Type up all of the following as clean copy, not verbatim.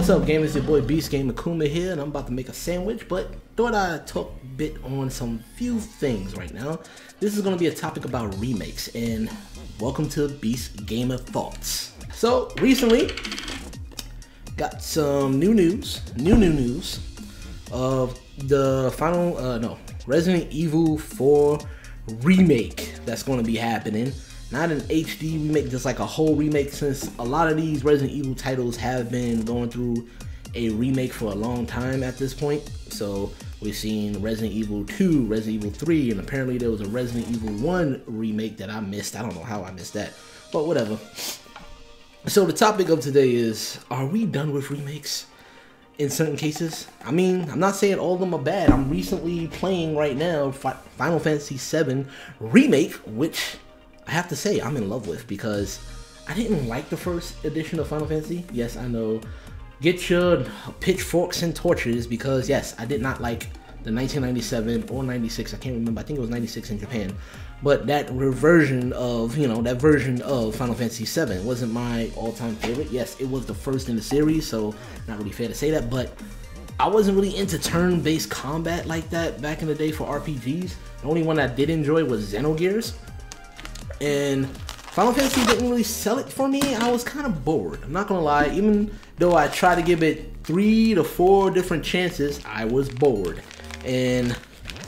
What's up, gamers? It's your boy Beast Gamer Kuma here, and I'm about to make a sandwich, but thought I'd talk a bit on some few things right now. This is going to be a topic about remakes, and welcome to Beast Gamer Thoughts. So, recently, got some new news of the Resident Evil 4 remake that's going to be happening. Not an HD remake, just like a whole remake, since a lot of these Resident Evil titles have been going through a remake for a long time at this point. So we've seen Resident Evil 2, Resident Evil 3, and apparently there was a Resident Evil 1 remake that I missed. I don't know how I missed that, but whatever. So the topic of today is, are we done with remakes in certain cases? I mean, I'm not saying all of them are bad. I'm recently playing right now Final Fantasy VII Remake, which I have to say I'm in love with, because I didn't like the first edition of Final Fantasy. Yes, I know. Get your pitchforks and torches, because yes, I did not like the 1997 or 96. I can't remember. I think it was 96 in Japan. But that version of, that version of Final Fantasy VII wasn't my all-time favorite. Yes, it was the first in the series, so not really fair to say that. But I wasn't really into turn-based combat like that back in the day for RPGs. The only one I did enjoy was Xenogears. And Final Fantasy didn't really sell it for me. I was kind of bored. I'm not gonna lie. Even though I tried to give it 3 to 4 different chances, I was bored. And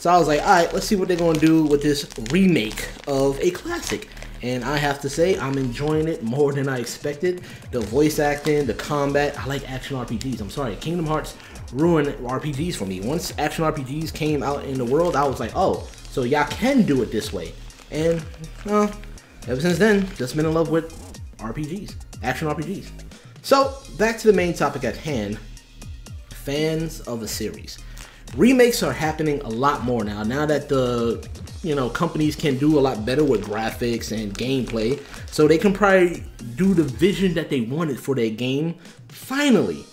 so I was like, alright, let's see what they're gonna do with this remake of a classic. And I have to say, I'm enjoying it more than I expected. The voice acting, the combat. I like action RPGs. I'm sorry, Kingdom Hearts ruined RPGs for me. Once action RPGs came out in the world, I was like, oh, so y'all can do it this way. And, well, ever since then, just been in love with RPGs, action RPGs. So, back to the main topic at hand, fans of the series. Remakes are happening a lot more now that the, companies can do a lot better with graphics and gameplay, so they can probably do the vision that they wanted for their game, finally.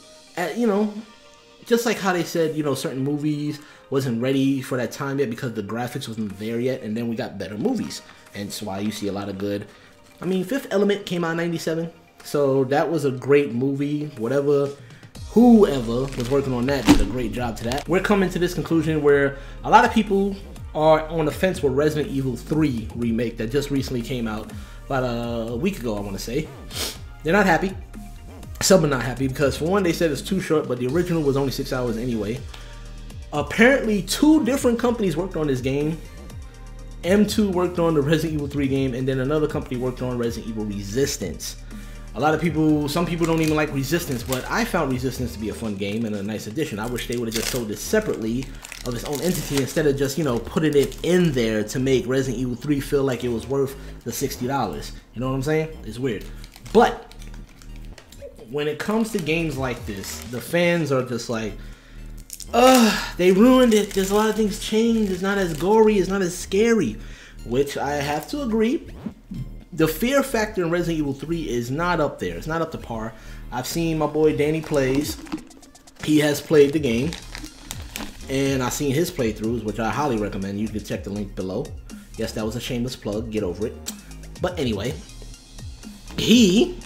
Just like how they said, certain movies wasn't ready for that time yet because the graphics wasn't there yet, and then we got better movies. And that's why you see a lot of good. I mean, Fifth Element came out in 97, so that was a great movie. Whoever was working on that did a great job to that. We're coming to this conclusion where a lot of people are on the fence with Resident Evil 3 remake that just recently came out about a week ago, I want to say. They're not happy. Some are not happy because, for one, they said it's too short, but the original was only 6 hours anyway. Apparently, 2 different companies worked on this game. M2 worked on the Resident Evil 3 game, and then another company worked on Resident Evil Resistance. Some people don't even like Resistance, but I found Resistance to be a fun game and a nice addition. I wish they would have just sold this separately of its own entity instead of just, putting it in there to make Resident Evil 3 feel like it was worth the $60. You know what I'm saying? It's weird. But when it comes to games like this, the fans are just like, they ruined it. There's a lot of things changed. It's not as gory. It's not as scary. Which I have to agree. The fear factor in Resident Evil 3 is not up there. It's not up to par. I've seen my boy Danny Plays. He has played the game. And I've seen his playthroughs, which I highly recommend. You can check the link below. Yes, that was a shameless plug. Get over it. But anyway, he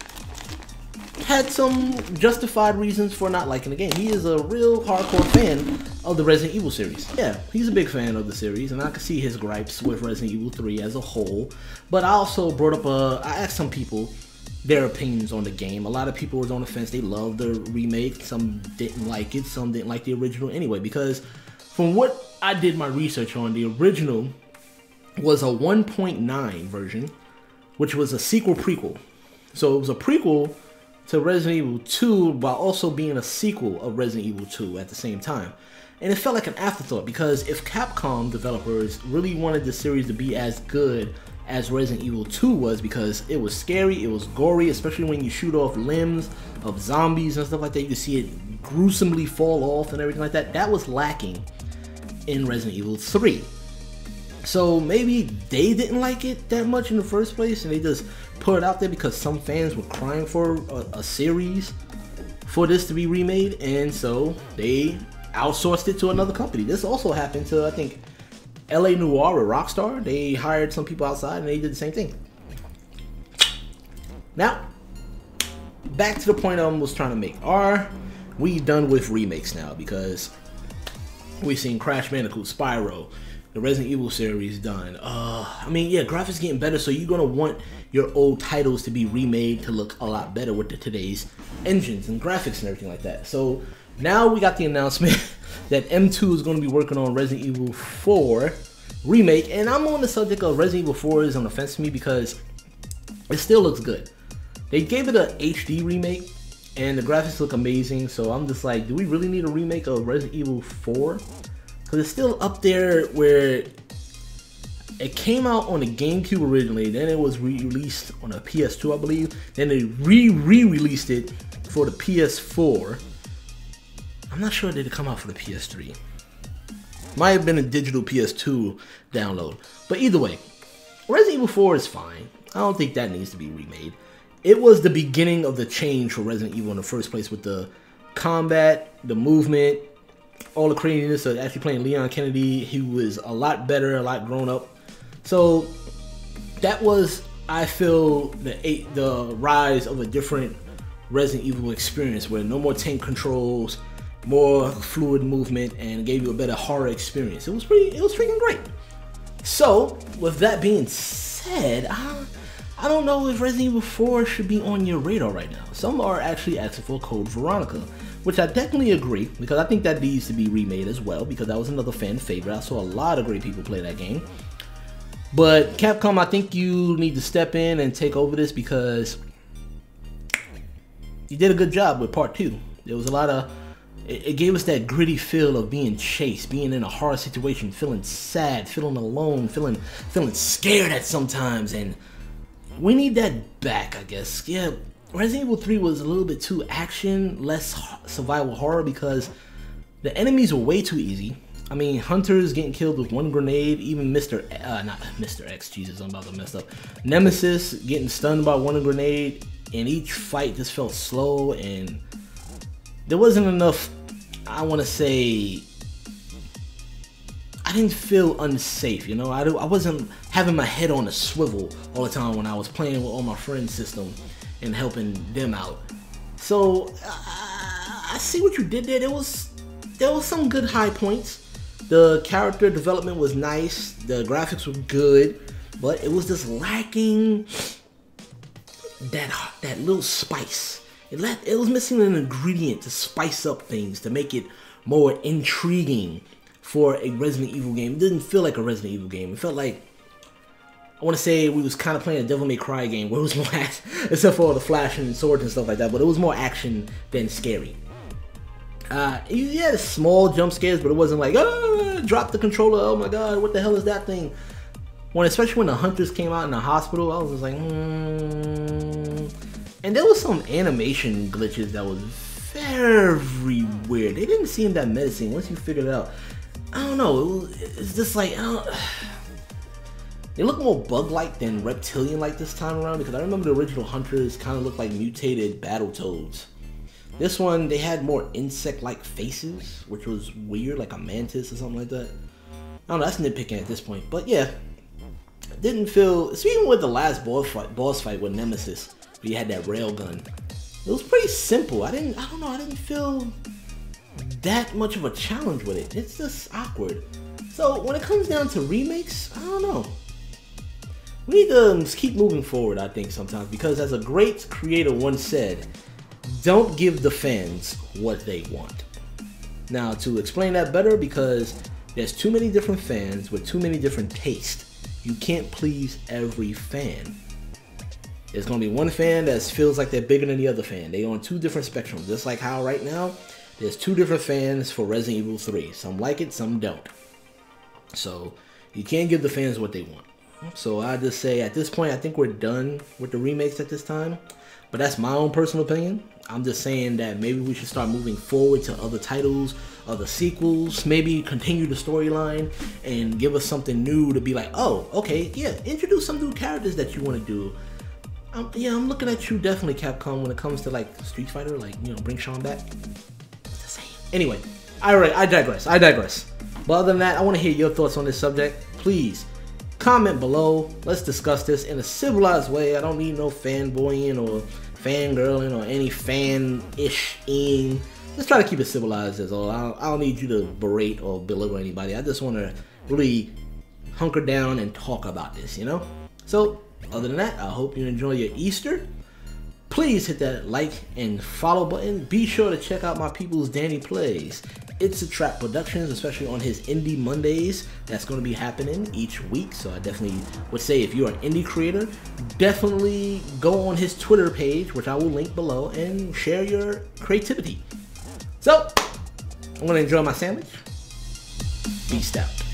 had some justified reasons for not liking the game. He is a real hardcore fan of the Resident Evil series. Yeah, he's a big fan of the series, and I can see his gripes with Resident Evil 3 as a whole. But I also brought up I asked some people their opinions on the game. A lot of people was on the fence. They loved the remake. Some didn't like it. Some didn't like the original anyway, because from what I did my research on, the original was a 1.9 version, which was a sequel prequel. So it was a prequel to Resident Evil 2 while also being a sequel of Resident Evil 2 at the same time. And it felt like an afterthought, because if Capcom developers really wanted the series to be as good as Resident Evil 2 was, because it was scary, it was gory, especially when you shoot off limbs of zombies and stuff like that, you can see it gruesomely fall off and everything like that, that was lacking in Resident Evil 3. So maybe they didn't like it that much in the first place, and they just put it out there because some fans were crying for a series for this to be remade, and so they outsourced it to another company. This also happened to, I think, LA Noire or Rockstar. They hired some people outside and they did the same thing. Now, back to the point I was trying to make. Are we done with remakes now, because we've seen Crash Bandicoot, Spyro, the Resident Evil series done. I mean, yeah, graphics getting better, so you're gonna want your old titles to be remade to look a lot better with today's engines and graphics and everything like that. So now we got the announcement that M2 is gonna be working on Resident Evil 4 Remake, and I'm on the subject of Resident Evil 4 is on the fence to me because it still looks good. They gave it an HD remake, and the graphics look amazing, so I'm just like, do we really need a remake of Resident Evil 4? Because it's still up there where it came out on the GameCube originally, then it was re-released on a PS2, I believe, then they re-released it for the PS4. I'm not sure did it come out for the PS3. Might have been a digital PS2 download. But either way, Resident Evil 4 is fine. I don't think that needs to be remade. It was the beginning of the change for Resident Evil in the first place, with the combat, the movement, all the craziness of actually playing Leon Kennedy. He was a lot better, a lot grown up. So that was, I feel, the rise of a different Resident Evil experience, where no more tank controls, more fluid movement, and gave you a better horror experience. It was freaking great. So with that being said, I don't know if Resident Evil 4 should be on your radar right now. Some are actually asking for Code Veronica, which I definitely agree, because I think that needs to be remade as well, because that was another fan favorite. I saw a lot of great people play that game. But Capcom, I think you need to step in and take over this, because you did a good job with part 2. There was a lot of, it gave us that gritty feel of being chased, being in a hard situation, feeling sad, feeling alone, feeling scared at sometimes, and we need that back, I guess. Yeah, Resident Evil 3 was a little bit too action, less survival horror, because the enemies were way too easy. I mean, Hunter's getting killed with one grenade, even not Mr. X, Jesus, I'm about to mess up. Nemesis getting stunned by one grenade, and each fight just felt slow, and there wasn't enough, I want to say, I didn't feel unsafe, you know. I wasn't having my head on a swivel all the time when I was playing with all my friends' system and helping them out. So I see what you did there. There was some good high points. The character development was nice. The graphics were good, but it was just lacking that little spice. It was missing an ingredient to spice up things, to make it more intriguing for a Resident Evil game. It didn't feel like a Resident Evil game. It felt like, I want to say, we was kind of playing a Devil May Cry game, where it was more action, except for all the flashing swords and stuff like that, but it was more action than scary. You had small jump scares, but it wasn't like, drop the controller, oh my god, what the hell is that thing? Especially when the hunters came out in the hospital, I was just like, And there was some animation glitches that was very weird. They didn't seem that menacing once you figured it out. I don't know, it's just like, they look more bug-like than reptilian-like this time around, because I remember the original hunters kind of looked like mutated Battletoads. This one, they had more insect-like faces, which was weird, like a mantis or something like that. I don't know, that's nitpicking at this point, but yeah. Didn't feel, speaking with the last boss fight with Nemesis, where you had that railgun, it was pretty simple. I didn't feel that much of a challenge with it. It's just awkward. So when it comes down to remakes, I don't know. We need to keep moving forward, I think, sometimes, because as a great creator once said, don't give the fans what they want. Now, to explain that better, because there's too many different fans with too many different tastes. You can't please every fan. There's gonna be one fan that feels like they're bigger than the other fan. They're on two different spectrums, just like how right now, there's two different fans for Resident Evil 3. Some like it, some don't. So, you can't give the fans what they want. So I just say, at this point, I think we're done with the remakes at this time. But that's my own personal opinion. I'm just saying that maybe we should start moving forward to other titles, other sequels, maybe continue the storyline and give us something new to be like, oh, okay, yeah, introduce some new characters that you want to do. Yeah, I'm looking at you definitely, Capcom, when it comes to like Street Fighter, like, you know, bring Sean back. It's the same. Anyway, I digress. But other than that, I want to hear your thoughts on this subject. Please comment below. Let's discuss this in a civilized way. I don't need no fanboying or fangirling or any fan-ish-ing Just try to keep it civilized as all. I don't need you to berate or belittle anybody. I just want to really hunker down and talk about this, you know? So, other than that, I hope you enjoy your Easter. Please hit that like and follow button. Be sure to check out my people's Danny Plays. It's a Trap Productions, especially on his Indie Mondays. That's going to be happening each week. So I definitely would say if you're an indie creator, definitely go on his Twitter page, which I will link below, and share your creativity. So, I'm going to enjoy my sandwich. Peace out.